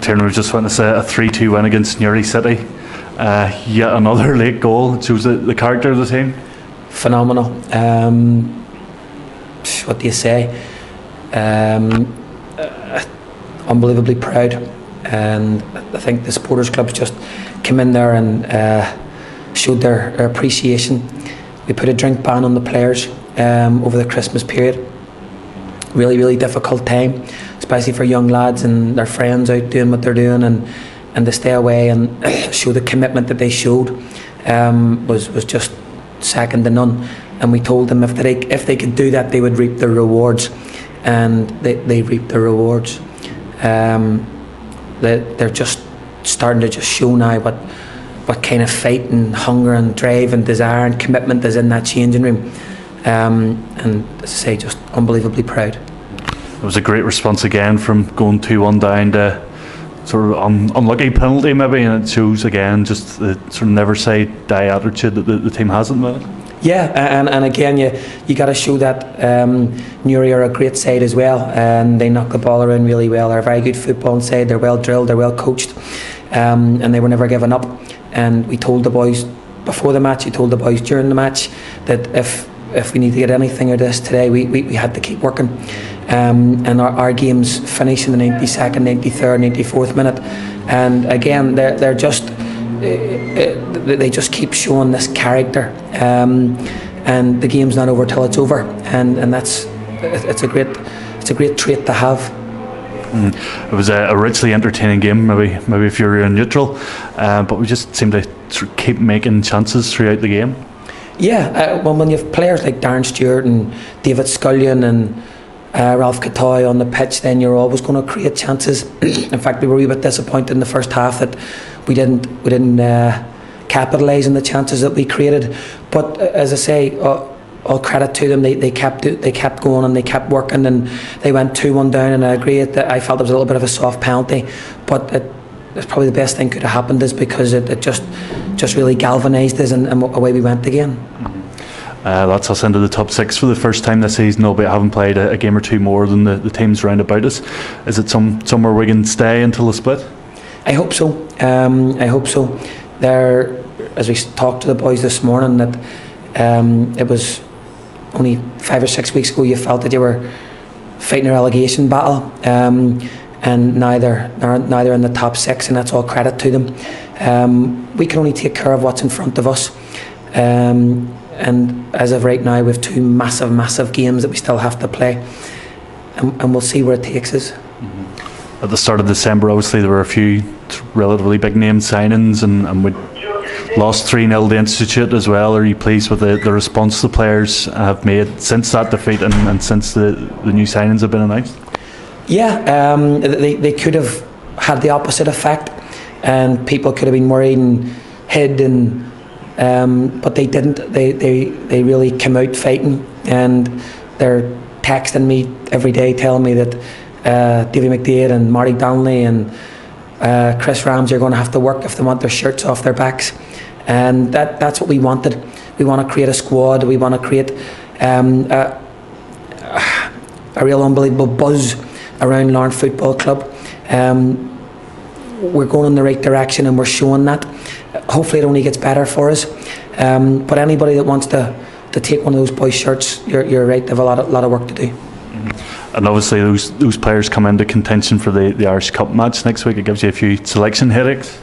Tiernan, we've just witnessed a 3-2 win against Newry City. Yet another late goal. It shows the character of the team. Phenomenal. What do you say? Unbelievably proud, and I think the supporters clubs just came in there and showed their appreciation. We put a drink ban on the players over the Christmas period. Really difficult time, especially for young lads and their friends out doing what they're doing, and to stay away and show the commitment that they showed was just second to none. And we told them if they could do that, they would reap the rewards, and they reaped the rewards. They're just starting to just show now what kind of fight and hunger and drive and desire and commitment is in that changing room. And as I say, just unbelievably proud. It was a great response again from going 2-1 down to sort of unlucky penalty maybe, and it shows again just the sort of never say die attitude that the team has at the minute. Yeah, and again you got to show that Newry are a great side as well, and they knock the ball around really well. They're a very good football side. They're well drilled, they're well coached, and they were never given up. And we told the boys before the match, we told the boys during the match that if we need to get anything out of this today, we had to keep working. And our games finish in the 92nd, 93rd, 94th minute, and again they're just they just keep showing this character, and the game's not over till it's over, and it's a great trait to have. It was a richly entertaining game, maybe if you're neutral, but we just seem to sort of keep making chances throughout the game. Yeah, well, when you have players like Darren Stewart and David Scullion and Ralph Katoy on the pitch, then you're always going to create chances. In fact, we were a wee bit disappointed in the first half that we didn't capitalise on the chances that we created. But as I say, all credit to them. They kept going and they kept working, and they went 2-1 down. And I agree that I felt it was a little bit of a soft penalty, but it's probably the best thing could have happened, is because it just really galvanised us, and away we went again. That's us into the top 6 for the first time this season, albeit having played a game or two more than the teams round about us. Is it somewhere we can stay until the split? I hope so. I hope so. There, as we talked to the boys this morning, that it was only 5 or 6 weeks ago you felt that you were fighting a relegation battle, and now they're in the top 6, and that's all credit to them. We can only take care of what's in front of us. And as of right now, we have 2 massive games that we still have to play, and we'll see where it takes us. At the start of December, obviously there were a few relatively big name signings, and we lost 3-0 to Institute as well. Are you pleased with the response the players have made since that defeat and since the new signings have been announced? Yeah, they could have had the opposite effect, and people could have been worried and hid, but they didn't. They really came out fighting, and they're texting me every day telling me that Davy McDade and Marty Donnelly and Chris Ramsey are going to have to work if they want their shirts off their backs, and that's what we wanted. We want to create a squad. We want to create a real unbelievable buzz around Larne Football Club. We're going in the right direction, and we're showing that. Hopefully it only gets better for us, but anybody that wants to take one of those boys' shirts, you're right, they have a lot of work to do. And obviously those players come into contention for the Irish Cup match next week. It gives you a few selection headaches.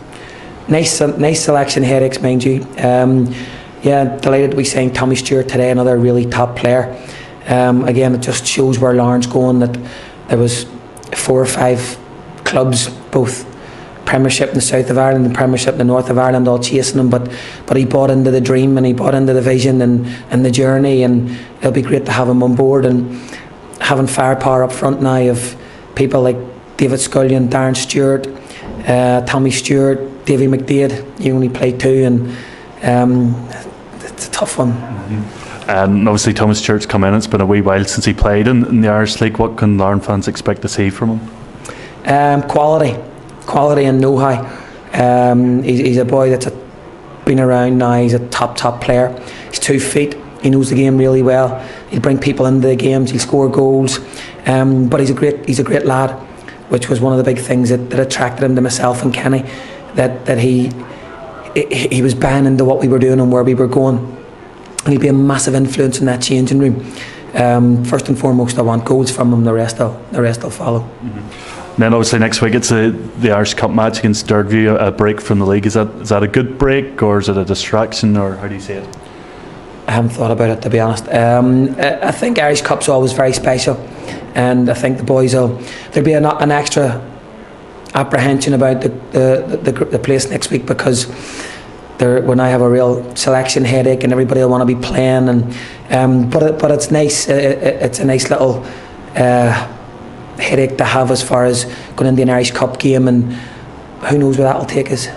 Nice selection headaches, mind you. Yeah, delighted to be saying Tommy Stewart today, another really top player. Again, it just shows where Larne's going, that there was 4 or 5 clubs, both Premiership in the south of Ireland and Premiership in the north of Ireland, all chasing him, but he bought into the dream, and he bought into the vision and the journey, and it'll be great to have him on board. And having firepower up front now of people like David Scullion, Darren Stewart, Tommy Stewart, Davy McDade. You only play 2, and it's a tough one. And obviously Thomas Stewart's come in. It's been a wee while since he played in the Irish League. What can Larne fans expect to see from him? Quality and know-how. He's a boy that's been around now. He's a top player. He's 2 feet. He knows the game really well. He'll bring people into the games. He'll score goals. But he's a great lad which was one of the big things that attracted him to myself and Kenny, that he was buying into what we were doing and where we were going, and he'd be a massive influence in that changing room. First and foremost, I want goals from him. The rest will follow. Mm-hmm. Then obviously next week it's the Irish Cup match against Derby, a break from the league. Is that a good break, or is it a distraction, or how do you see it? I haven't thought about it, to be honest. I think Irish Cup's always very special, and I think the boys there'll be an extra apprehension about the place next week, because when I have a real selection headache and everybody will want to be playing, and but it's nice. It's a nice little headache to have as far as going into an Irish Cup game, and who knows where that'll take us.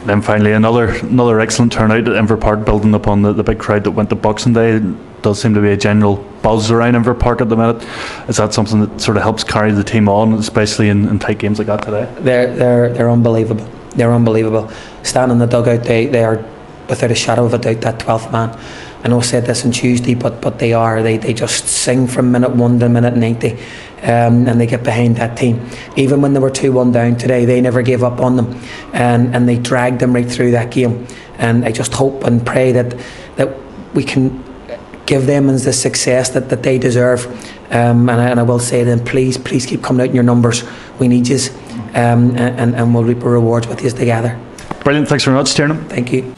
Then finally, another excellent turnout at Inver Park, building upon the big crowd that went to Boxing Day. It does seem to be a general buzz around Inver Park at the minute. Is that something that sort of helps carry the team on, especially in tight games like that today? They're unbelievable. They're unbelievable. Standing in the dugout, they are without a shadow of a doubt that 12th man. I know I said this on Tuesday, but they are. They just sing from minute 1 to minute 90, and they get behind that team. Even when they were 2-1 down today, they never gave up on them, and they dragged them right through that game. And I just hope and pray that we can give them the success that they deserve. And I will say to them, please keep coming out in your numbers. We need you, and we'll reap the rewards with you together. Brilliant. Thanks very much, Tiernan. Thank you.